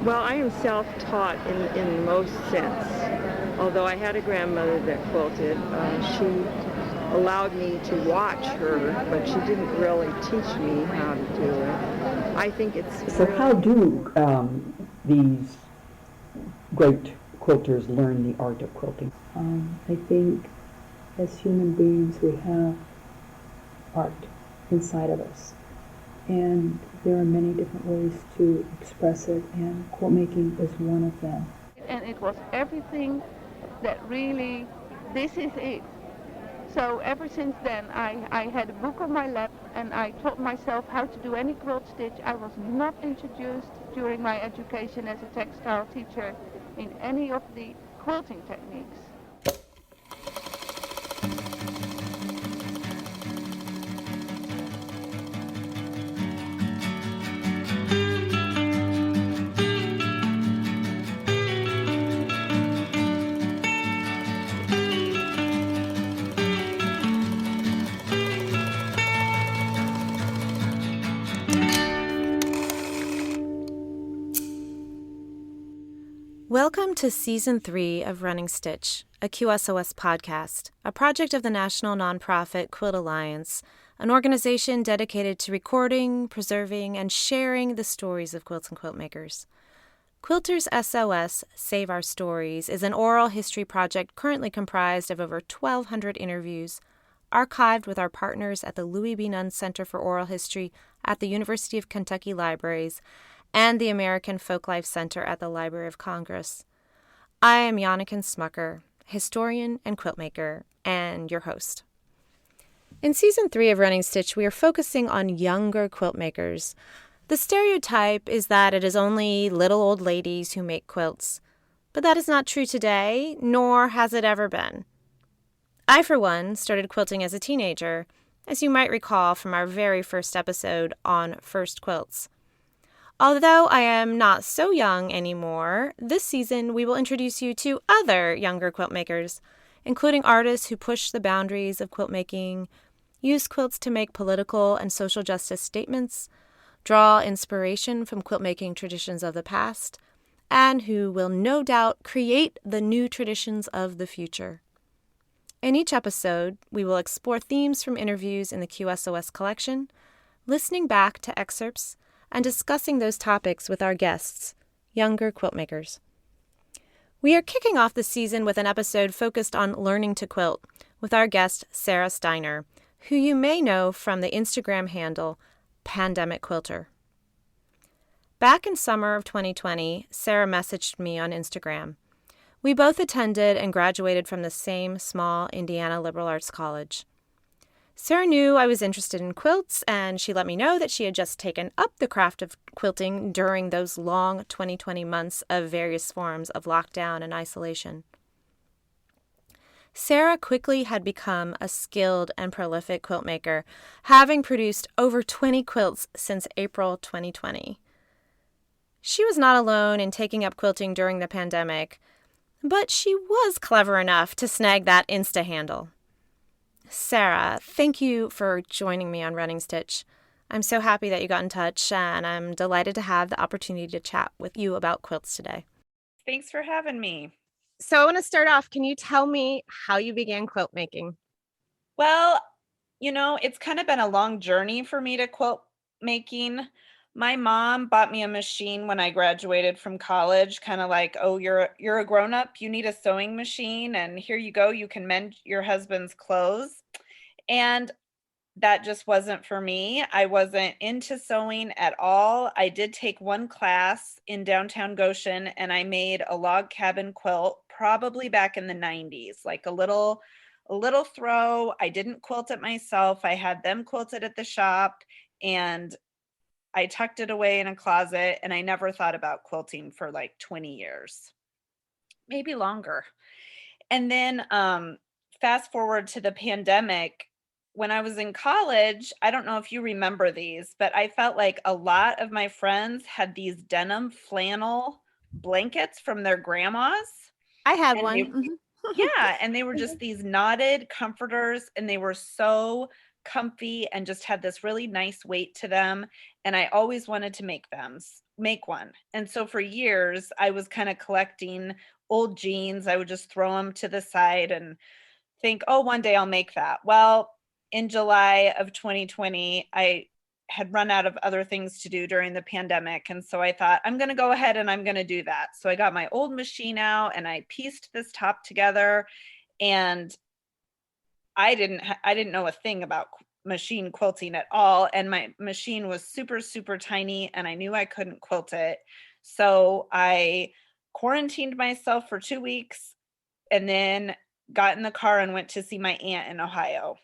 Well, I am self-taught in the most sense. Although I had a grandmother that quilted, she allowed me to watch her, but she didn't really teach me how to do it. I think it's So how really, do these great quilters learn the art of quilting? I think as human beings we have art inside of us, and there are many different ways to express it, and quilt making is one of them. And it was everything that really, this is it. So ever since then, I had a book on my lap and I taught myself how to do any quilt stitch. I was not introduced during my education as a textile teacher in any of the quilting techniques. Welcome to Season 3 of Running Stitch, a QSOS podcast, a project of the national nonprofit Quilt Alliance, an organization dedicated to recording, preserving, and sharing the stories of quilts and quilt makers. Quilters SOS Save Our Stories is an oral history project currently comprised of over 1,200 interviews, archived with our partners at the Louis B. Nunn Center for Oral History at the University of Kentucky Libraries and the American Folklife Center at the Library of Congress. I am Janniken Smucker, historian and quiltmaker, and your host. In Season 3 of Running Stitch, we are focusing on younger quilt makers. The stereotype is that it is only little old ladies who make quilts, but that is not true today, nor has it ever been. I, for one, started quilting as a teenager, as you might recall from our very first episode on first quilts. Although I am not so young anymore, this season we will introduce you to other younger quilt makers, including artists who push the boundaries of quilt making, use quilts to make political and social justice statements, draw inspiration from quilt making traditions of the past, and who will no doubt create the new traditions of the future. In each episode, we will explore themes from interviews in the QSOS collection, listening back to excerpts, and discussing those topics with our guests, younger quilt makers. We are kicking off the season with an episode focused on learning to quilt with our guest, Sarah Steiner, who you may know from the Instagram handle Pandemic Quilter. Back in summer of 2020, Sarah messaged me on Instagram. We both attended and graduated from the same small Indiana liberal arts college. Sarah knew I was interested in quilts, and she let me know that she had just taken up the craft of quilting during those long 2020 months of various forms of lockdown and isolation. Sarah quickly had become a skilled and prolific quilt maker, having produced over 20 quilts since April 2020. She was not alone in taking up quilting during the pandemic, but she was clever enough to snag that Insta handle. Sarah, thank you for joining me on Running Stitch. I'm so happy that you got in touch, and I'm delighted to have the opportunity to chat with you about quilts today. Thanks for having me. So I want to start off. Can you tell me how you began quilt making? Well, it's kind of been a long journey for me to quilt making. My mom bought me a machine when I graduated from college, kind of like, "Oh, you're a grown-up, you need a sewing machine, and here you go, you can mend your husband's clothes." And that just wasn't for me. I wasn't into sewing at all. I did take one class in downtown Goshen, and I made a log cabin quilt probably back in the 90s, like a little throw. I didn't quilt it myself. I had them quilt it at the shop, and I tucked it away in a closet, and I never thought about quilting for like 20 years, maybe longer. And then fast forward to the pandemic. When I was in college, I don't know if you remember these, but I felt like a lot of my friends had these denim flannel blankets from their grandmas. I had And one. yeah, and they were just these knotted comforters, and they were so comfy and just had this really nice weight to them. And I always wanted to make them. make one. And so for years, I was kind of collecting old jeans. I would just throw them to the side and think, oh, one day I'll make that. Well, in July of 2020, I had run out of other things to do during the pandemic. And so I thought, I'm going to go ahead and I'm going to do that. So I got my old machine out and I pieced this top together. And I didn't know a thing about machine quilting at all. And my machine was super, super tiny and I knew I couldn't quilt it. So I quarantined myself for 2 weeks and then got in the car and went to see my aunt in Ohio.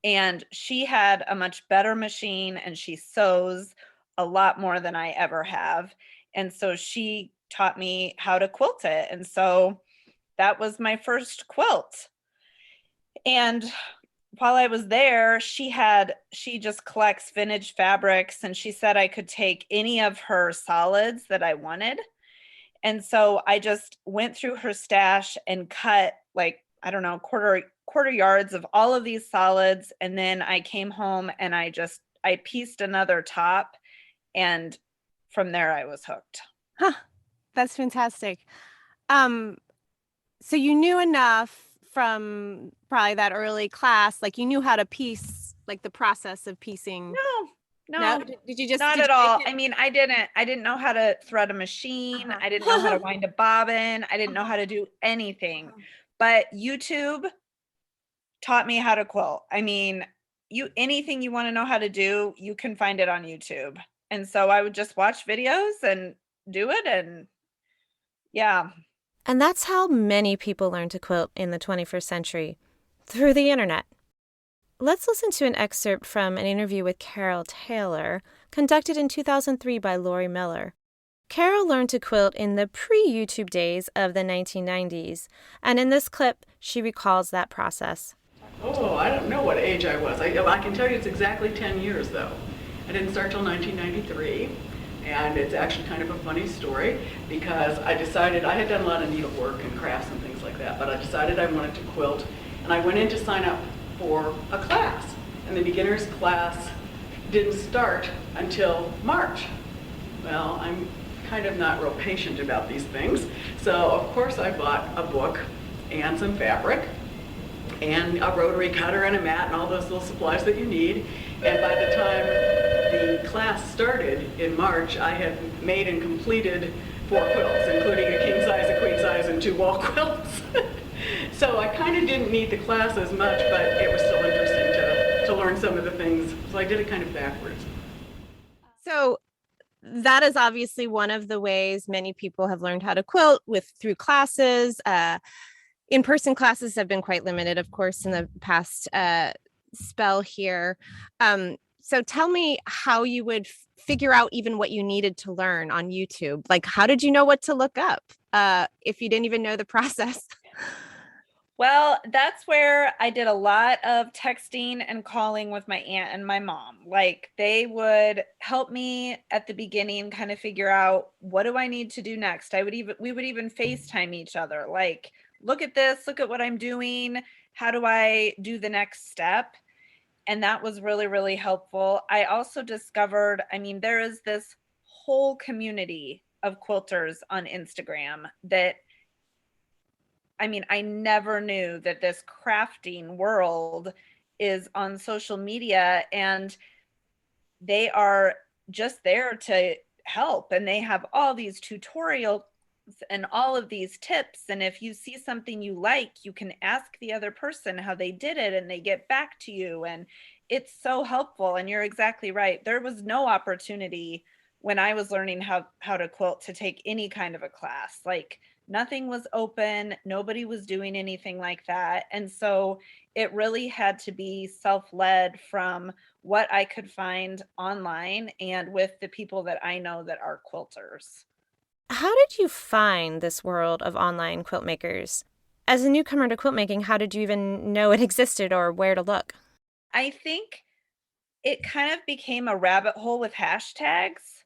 And she had a much better machine and she sews a lot more than I ever have. And so she taught me how to quilt it. And so that was my first quilt. And while I was there, she just collects vintage fabrics and she said I could take any of her solids that I wanted. And so I just went through her stash and cut like, I don't know, quarter yards of all of these solids. And then I came home and I pieced another top. And from there I was hooked. Huh. That's fantastic. So you knew enough from probably that early class, like you knew how to piece, like the process of piecing. No. Did you just not did at you all? make it? I mean, I didn't know how to thread a machine. Uh-huh. I didn't know how to wind a bobbin. I didn't know how to do anything. But YouTube taught me how to quilt. I mean, anything you want to know how to do, you can find it on YouTube. And so I would just watch videos and do it. And yeah. And that's how many people learn to quilt in the 21st century, through the internet. Let's listen to an excerpt from an interview with Carol Taylor, conducted in 2003 by Lori Miller. Carol learned to quilt in the pre-YouTube days of the 1990s, and in this clip, she recalls that process. Oh, I don't know what age I was. I can tell you it's exactly 10 years, though. I didn't start till 1993, and it's actually kind of a funny story because I decided, I had done a lot of needlework and crafts and things like that, but I decided I wanted to quilt, and I went in to sign up for a class, and the beginner's class didn't start until March. Well, I'm kind of not real patient about these things, so of course I bought a book and some fabric and a rotary cutter and a mat and all those little supplies that you need. And by the time the class started in March, I had made and completed 4 quilts, including a king size, a queen size, and 2 wall quilts. So I kind of didn't need the class as much, but it was still interesting to learn some of the things. So I did it kind of backwards. So that is obviously one of the ways many people have learned how to quilt through classes. In-person classes have been quite limited, of course, in the past spell here. So tell me how you would figure out even what you needed to learn on YouTube. Like, how did you know what to look up if you didn't even know the process? Well, that's where I did a lot of texting and calling with my aunt and my mom. Like, they would help me at the beginning kind of figure out, what do I need to do next? We would even FaceTime each other. Like, look at this, look at what I'm doing. How do I do the next step? And that was really, really helpful. I also discovered, I mean, there is this whole community of quilters on Instagram that, I mean, I never knew that this crafting world is on social media, and they are just there to help. And they have all these tutorials and all of these tips. And if you see something you like, you can ask the other person how they did it and they get back to you. And it's so helpful. And you're exactly right. There was no opportunity when I was learning how to quilt to take any kind of a class. Like, nothing was open. Nobody was doing anything like that. And so it really had to be self-led from what I could find online and with the people that I know that are quilters. How did you find this world of online quilt makers? As a newcomer to quilt making, how did you even know it existed or where to look? I think it kind of became a rabbit hole with hashtags.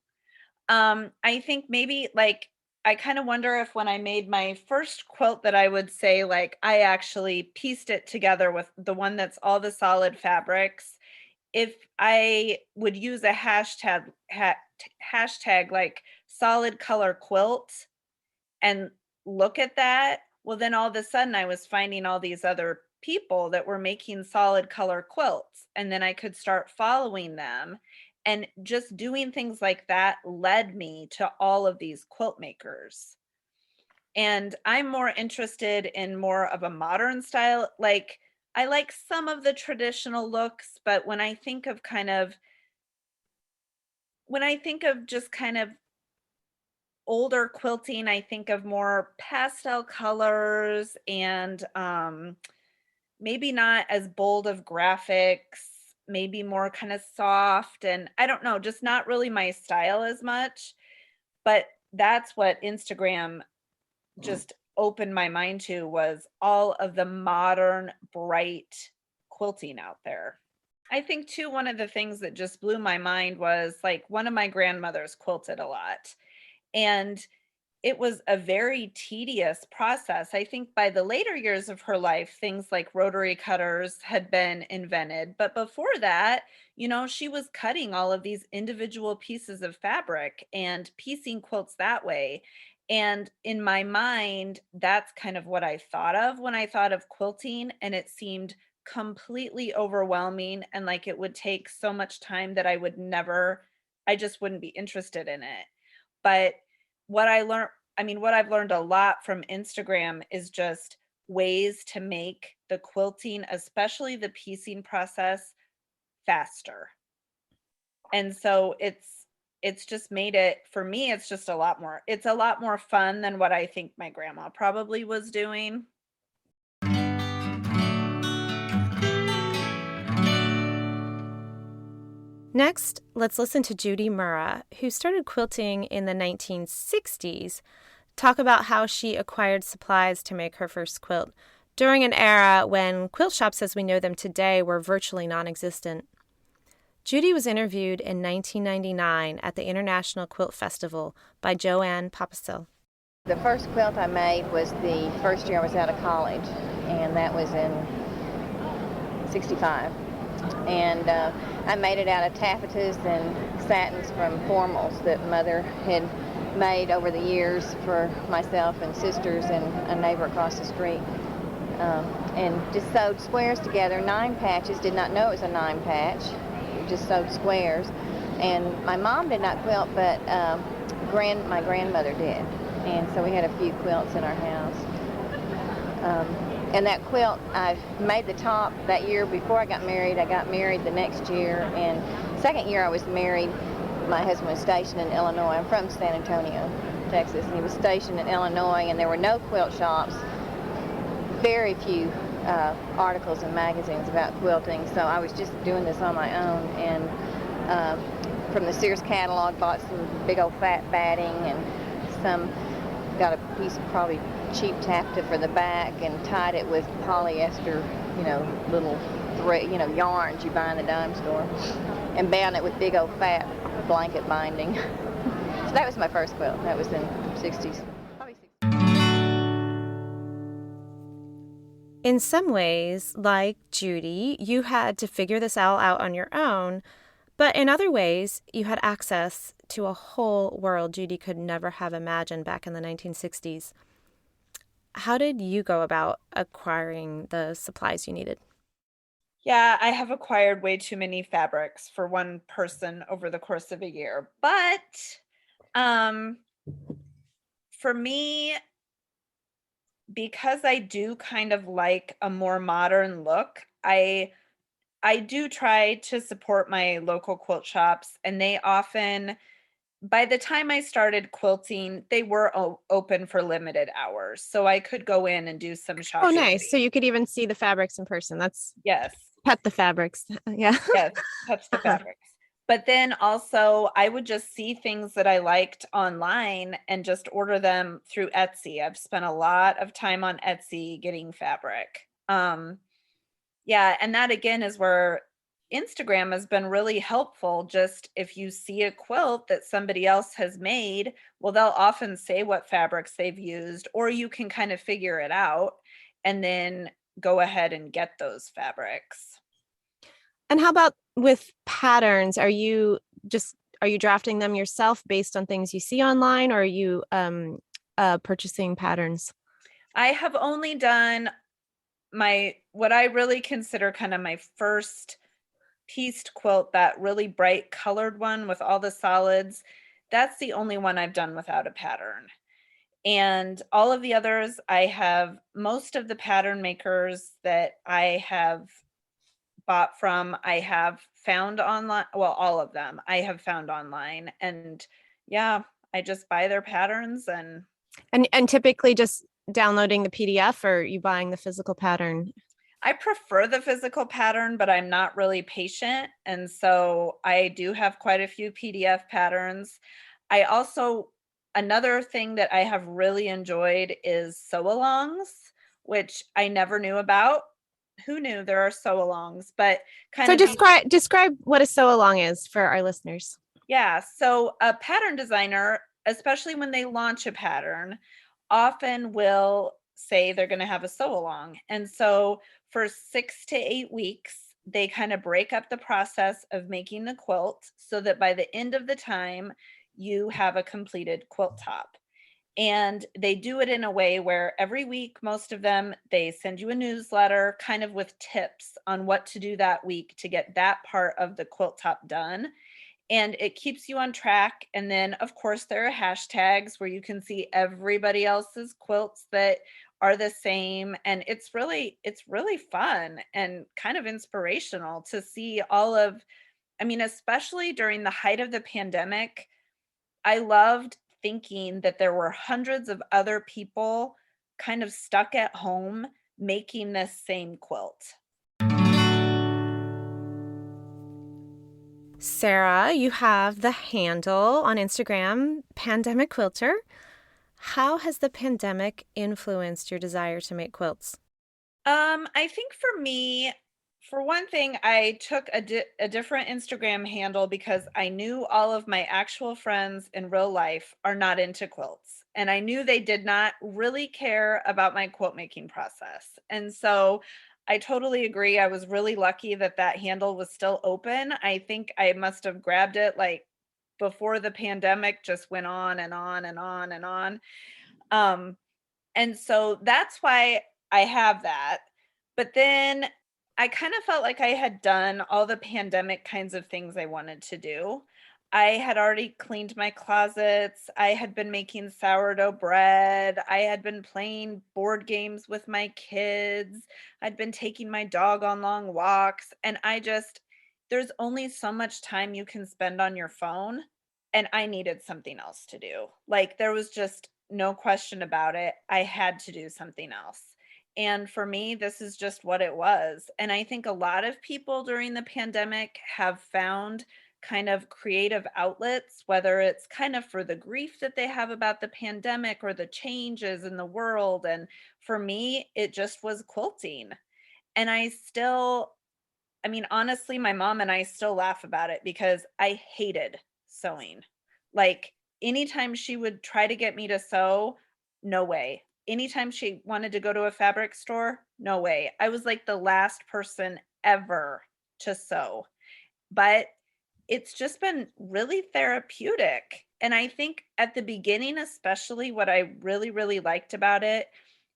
I think maybe like, I kind of wonder if when I made my first quilt that I would say, like, I actually pieced it together with the one that's all the solid fabrics, if I would use a hashtag like solid color quilt and look at that, well, then all of a sudden I was finding all these other people that were making solid color quilts. And then I could start following them. And just doing things like that led me to all of these quilt makers. And I'm more interested in more of a modern style. Like, I like some of the traditional looks, but when I think of just kind of older quilting, I think of more pastel colors and maybe not as bold of graphics, maybe more kind of soft. And I don't know, just not really my style as much. But that's what Instagram just opened my mind to, was all of the modern, bright quilting out there. I think too, one of the things that just blew my mind was like one of my grandmothers quilted a lot. And it was a very tedious process. I think by the later years of her life, things like rotary cutters had been invented. But before that, she was cutting all of these individual pieces of fabric and piecing quilts that way. And in my mind, that's kind of what I thought of when I thought of quilting. And it seemed completely overwhelming and like it would take so much time that I just wouldn't be interested in it. But what I've learned a lot from Instagram is just ways to make the quilting, especially the piecing process, faster. And so it's just made it, for me, it's a lot more fun than what I think my grandma probably was doing. Next, let's listen to Judy Murrah, who started quilting in the 1960s, talk about how she acquired supplies to make her first quilt during an era when quilt shops as we know them today were virtually non-existent. Judy was interviewed in 1999 at the International Quilt Festival by Joanne Papasil. The first quilt I made was the first year I was out of college, and that was in 65. And I made it out of taffetas and satins from formals that Mother had made over the years for myself and sisters and a neighbor across the street. And just sewed squares together, 9 patches, did not know it was a 9 patch, just sewed squares. And my mom did not quilt, but my grandmother did. And so we had a few quilts in our house. And that quilt, I made the top that year before I got married. I got married the next year, and second year I was married, my husband was stationed in Illinois. I'm from San Antonio, Texas, and he was stationed in Illinois, and there were no quilt shops, very few articles and magazines about quilting, so I was just doing this on my own. And from the Sears catalog, bought some big old fat batting, and got a piece of probably cheap taffeta for the back and tied it with polyester, little thread, yarns you buy in the dime store, and bound it with big old fat blanket binding. So that was my first quilt. That was in the 60s. In some ways, like Judy, you had to figure this all out on your own, but in other ways, you had access to a whole world Judy could never have imagined back in the 1960s. How did you go about acquiring the supplies you needed? Yeah, I have acquired way too many fabrics for one person over the course of a year. But for me, because I do kind of like a more modern look, I do try to support my local quilt shops, and they often, by the time I started quilting, they were open for limited hours. So I could go in and do some shopping. Oh, nice. So you could even see the fabrics in person. Yes. Pet the fabrics. Yeah. Yes, touch the fabrics. But then also I would just see things that I liked online and just order them through Etsy. I've spent a lot of time on Etsy getting fabric. Yeah, and that again is where Instagram has been really helpful. Just if you see a quilt that somebody else has made, well, they'll often say what fabrics they've used, or you can kind of figure it out and then go ahead and get those fabrics. And how about with patterns? Are you just are you drafting them yourself based on things you see online, or are you purchasing patterns? I have only done what I really consider kind of my first pieced quilt, that really bright colored one with all the solids. That's the only one I've done without a pattern. And all of the others, most of the pattern makers that I have bought from, I have found online. Well, all of them I have found online. And yeah, I just buy their patterns. And typically just downloading the PDF, or you buying the physical pattern? I prefer the physical pattern, but I'm not really patient. And so I do have quite a few PDF patterns. Another thing that I have really enjoyed is sew-alongs, which I never knew about. Who knew there are sew-alongs? But describe what a sew-along is for our listeners. Yeah. So a pattern designer, especially when they launch a pattern, often will say they're going to have a sew-along. And so for 6 to 8 weeks, they kind of break up the process of making the quilt so that by the end of the time, you have a completed quilt top. And they do it in a way where every week, most of them, they send you a newsletter kind of with tips on what to do that week to get that part of the quilt top done. And it keeps you on track. And then, of course, there are hashtags where you can see everybody else's quilts that are the same. And it's really fun and kind of inspirational to see especially during the height of the pandemic. I loved thinking that there were hundreds of other people kind of stuck at home making this same quilt. Sarah, you have the handle on Instagram, Pandemic Quilter. How has the pandemic influenced your desire to make quilts? I think for me, for one thing, I took a different Instagram handle because I knew all of my actual friends in real life are not into quilts. And I knew they did not really care about my quilt making process. And so I totally agree. I was really lucky that handle was still open. I think I must have grabbed it like before the pandemic just went on and on and on and on. And so that's why I have that. But then I kind of felt like I had done all the pandemic kinds of things I wanted to do. I had already cleaned my closets. I had been making sourdough bread. I had been playing board games with my kids. I'd been taking my dog on long walks. And there's only so much time you can spend on your phone. And I needed something else to do. Like, there was just no question about it. I had to do something else. And for me, this is just what it was. And I think a lot of people during the pandemic have found kind of creative outlets, whether it's kind of for the grief that they have about the pandemic or the changes in the world. And for me, it just was quilting. And honestly, my mom and I still laugh about it because I hated sewing. Like, anytime she would try to get me to sew, no way. Anytime she wanted to go to a fabric store, no way. I was like the last person ever to sew. But it's just been really therapeutic. And I think at the beginning, especially, what I really, really liked about it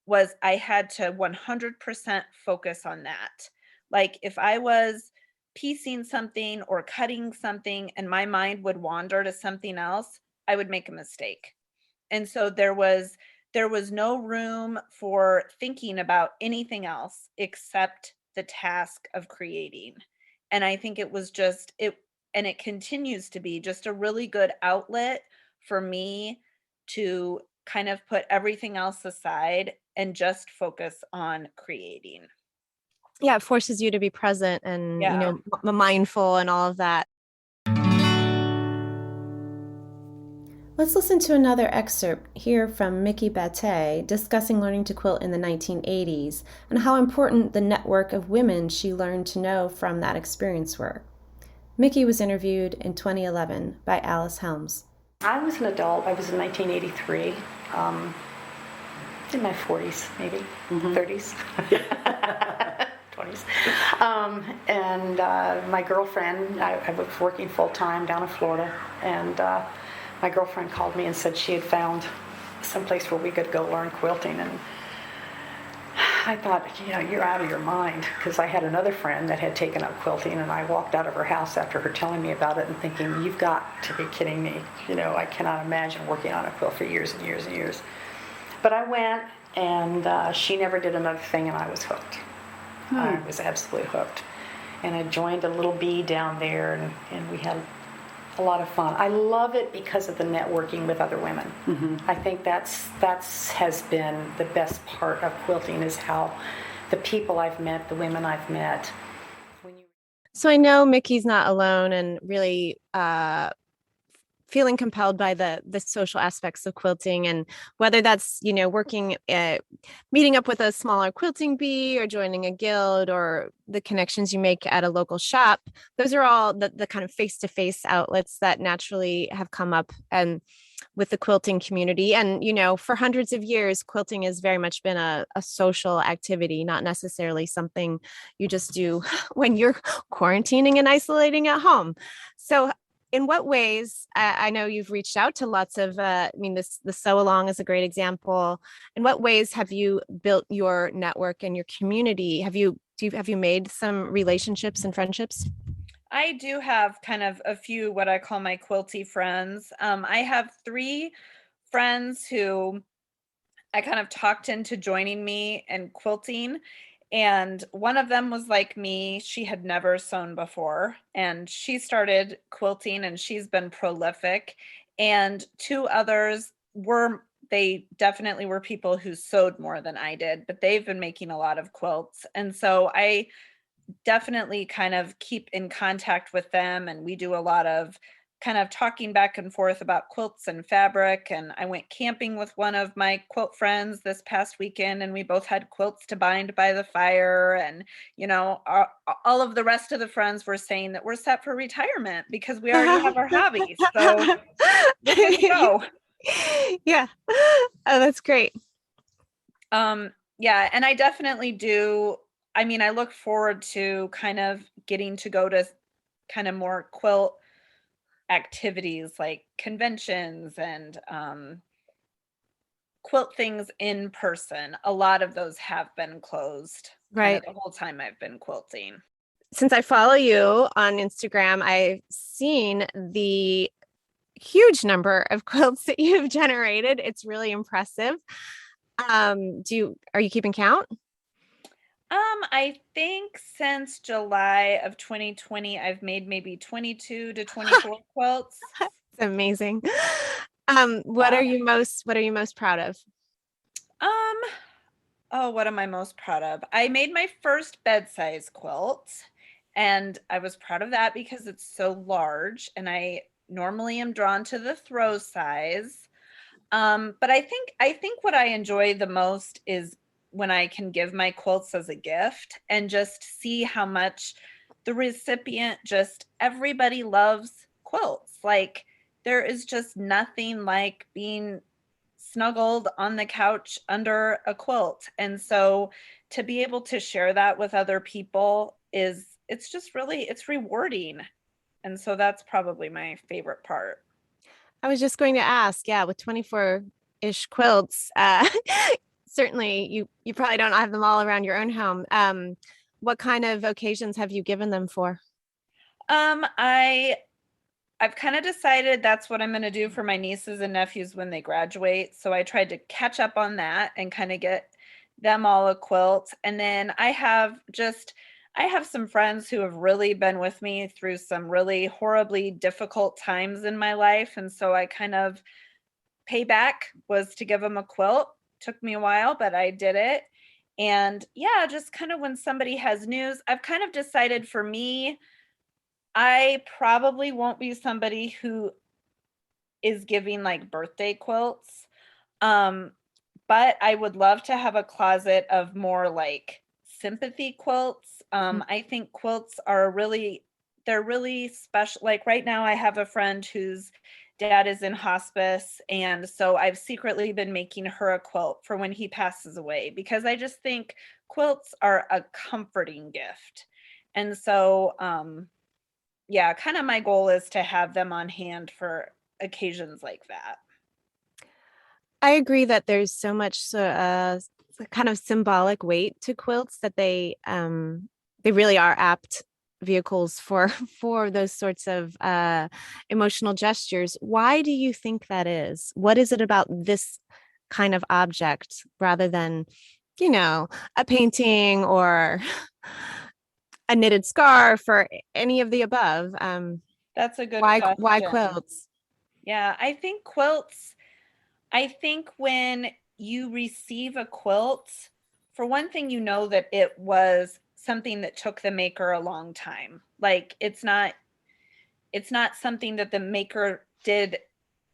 was I had to 100% focus on that. Like, if I was piecing something or cutting something and my mind would wander to something else, I would make a mistake. And so there was no room for thinking about anything else except the task of creating. And I think it was just and it continues to be just a really good outlet for me to kind of put everything else aside and just focus on creating. Yeah, it forces you to be present and, mindful and all of that. Let's listen to another excerpt here from Mickey Battay discussing learning to quilt in the 1980s and how important the network of women she learned to know from that experience were. Mickey was interviewed in 2011 by Alice Helms. I was an adult. I was in 1983, in my 40s, maybe, 30s. 20s. And my girlfriend, I was working full-time down in Florida, and my girlfriend called me and said she had found someplace where we could go learn quilting. And I thought, you're out of your mind, because I had another friend that had taken up quilting, and I walked out of her house after her telling me about it and thinking, you've got to be kidding me. I cannot imagine working on a quilt for years and years and years. But I went, and she never did another thing, and I was hooked. I was absolutely hooked. And I joined a little bee down there, and we had a lot of fun. I love it because of the networking with other women. Mm-hmm. I think that's has been the best part of quilting, is how the people I've met, the women I've met. So I know Mickey's not alone and really feeling compelled by the social aspects of quilting, and whether that's, working meeting up with a smaller quilting bee or joining a guild or the connections you make at a local shop. Those are all the kind of face-to-face outlets that naturally have come up and with the quilting community. And, for hundreds of years, quilting has very much been a social activity, not necessarily something you just do when you're quarantining and isolating at home. So in what ways, I know you've reached out to lots of, the sew along is a great example. In what ways have you built your network and your community? Have you made some relationships and friendships? I do have kind of a few what I call my quilty friends. I have 3 friends who I kind of talked into joining me in quilting. And one of them was like me. She had never sewn before, and she started quilting, and she's been prolific. And 2 others they definitely were people who sewed more than I did, but they've been making a lot of quilts. And so I definitely kind of keep in contact with them, and we do a lot of kind of talking back and forth about quilts and fabric. And I went camping with one of my quilt friends this past weekend, and we both had quilts to bind by the fire. And, all of the rest of the friends were saying that we're set for retirement because we already have our hobbies. So we're good to go. Yeah. Oh, that's great. Yeah. And I definitely do. I look forward to kind of getting to go to kind of more quilt activities like conventions and quilt things in person. A lot of those have been closed Right. the whole time I've been quilting. Since I follow you on Instagram, I've seen the huge number of quilts that you've generated. It's really impressive. Are you keeping count? I think since July of 2020, I've made maybe 22 to 24 quilts. It's amazing. What are you most proud of? What am I most proud of? I made my first bed-size quilt, and I was proud of that because it's so large, and I normally am drawn to the throw size. But I think what I enjoy the most is when I can give my quilts as a gift and just see how much the recipient, everybody loves quilts. Like, there is just nothing like being snuggled on the couch under a quilt. And so to be able to share that with other people it's rewarding. And so that's probably my favorite part. I was just going to ask, with 24-ish quilts, certainly you probably don't have them all around your own home. What kind of occasions have you given them for? I've kind of decided that's what I'm going to do for my nieces and nephews when they graduate. So I tried to catch up on that and kind of get them all a quilt. And then I have some friends who have really been with me through some really horribly difficult times in my life. And so I kind of payback was to give them a quilt. Took me a while, but I did it. And yeah, just kind of when somebody has news, I've kind of decided for me, I probably won't be somebody who is giving like birthday quilts. But I would love to have a closet of more like sympathy quilts. I think quilts are they're really special. Like right now I have a friend who's Dad is in hospice, and so I've secretly been making her a quilt for when he passes away, because I just think quilts are a comforting gift. And so, yeah, kind of my goal is to have them on hand for occasions like that. I agree that there's so much kind of symbolic weight to quilts that they really are apt vehicles for for those sorts of emotional gestures. Why do you think that is? What is it about this kind of object rather than, a painting or a knitted scarf or any of the above? That's a good Why question. quilts? Yeah, I think quilts, I think when you receive a quilt, for one thing, you know that it was something that took the maker a long time. Like it's not something that the maker did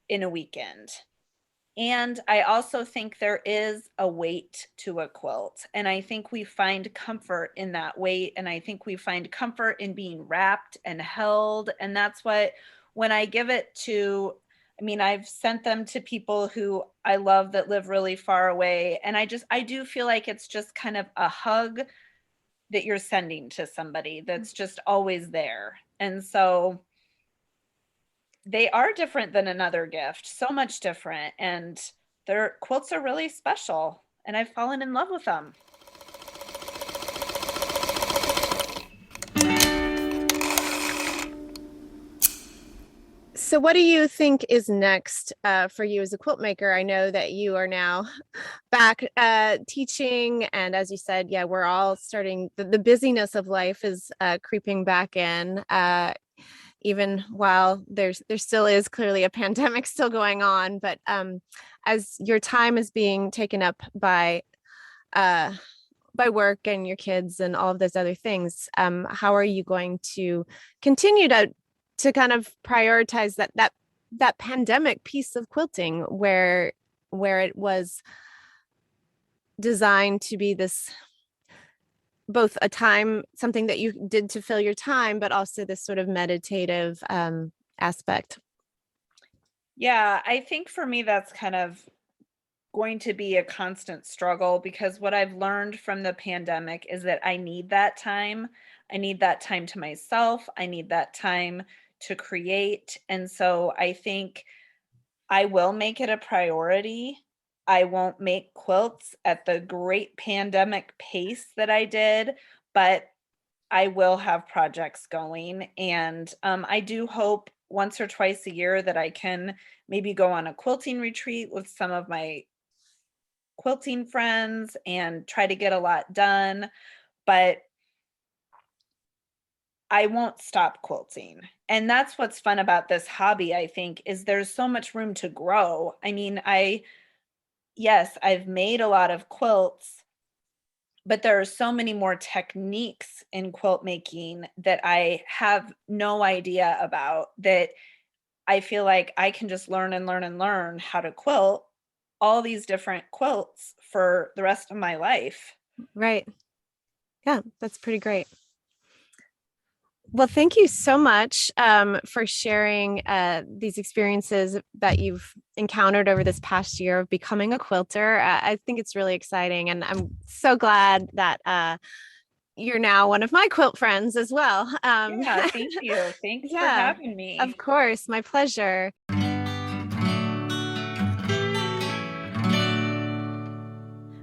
in a weekend. And I also think there is a weight to a quilt. And I think we find comfort in that weight. And I think we find comfort in being wrapped and held. And that's what, when I give it to, I mean, I've sent them to people who I love that live really far away. And I do feel like it's just kind of a hug that you're sending to somebody that's just always there. And so they are different than another gift, so much different. And their quilts are really special. And I've fallen in love with them. So what do you think is next for you as a quilt maker? I know that you are now back teaching. And as you said, yeah, we're all starting, the busyness of life is creeping back in. Even while there still is clearly a pandemic still going on, but as your time is being taken up by work and your kids and all of those other things, how are you going to continue to kind of prioritize that pandemic piece of quilting where it was designed to be this, both a time, something that you did to fill your time, but also this sort of meditative aspect? Yeah, I think for me, that's kind of going to be a constant struggle, because what I've learned from the pandemic is that I need that time. I need that time to myself. I need that time to create. And so I think I will make it a priority. I won't make quilts at the great pandemic pace that I did, but I will have projects going. And I do hope once or twice a year that I can maybe go on a quilting retreat with some of my quilting friends and try to get a lot done. But I won't stop quilting. And that's what's fun about this hobby, I think, is there's so much room to grow. I mean, yes, I've made a lot of quilts, but there are so many more techniques in quilt making that I have no idea about, that I feel like I can just learn and learn and learn how to quilt all these different quilts for the rest of my life. Right. Yeah, that's pretty great. Well, thank you so much for sharing these experiences that you've encountered over this past year of becoming a quilter. I think it's really exciting, and I'm so glad that you're now one of my quilt friends as well. Yeah, thank you. Thanks for having me. Of course, my pleasure.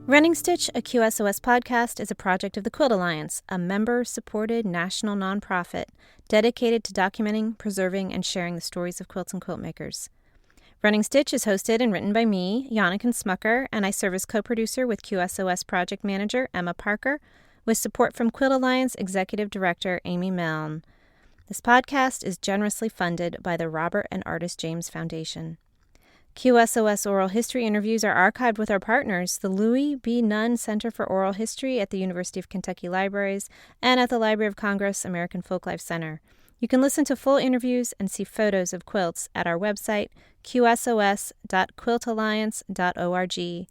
Running Stitch, a QSOS podcast, is a project of the Quilt Alliance, a member-supported national nonprofit dedicated to documenting, preserving, and sharing the stories of quilts and quilt makers. Running Stitch is hosted and written by me, Yannick Smucker, and I serve as co-producer with QSOS project manager Emma Parker, with support from Quilt Alliance Executive Director Amy Milne. This podcast is generously funded by the Robert and Artist James Foundation. QSOS oral history interviews are archived with our partners, the Louis B. Nunn Center for Oral History at the University of Kentucky Libraries and at the Library of Congress American Folklife Center. You can listen to full interviews and see photos of quilts at our website, qsos.quiltalliance.org.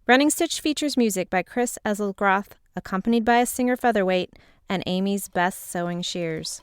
Running Stitch features music by Chris Eselgroth, accompanied by a singer featherweight, and Amy's Best Sewing Shears.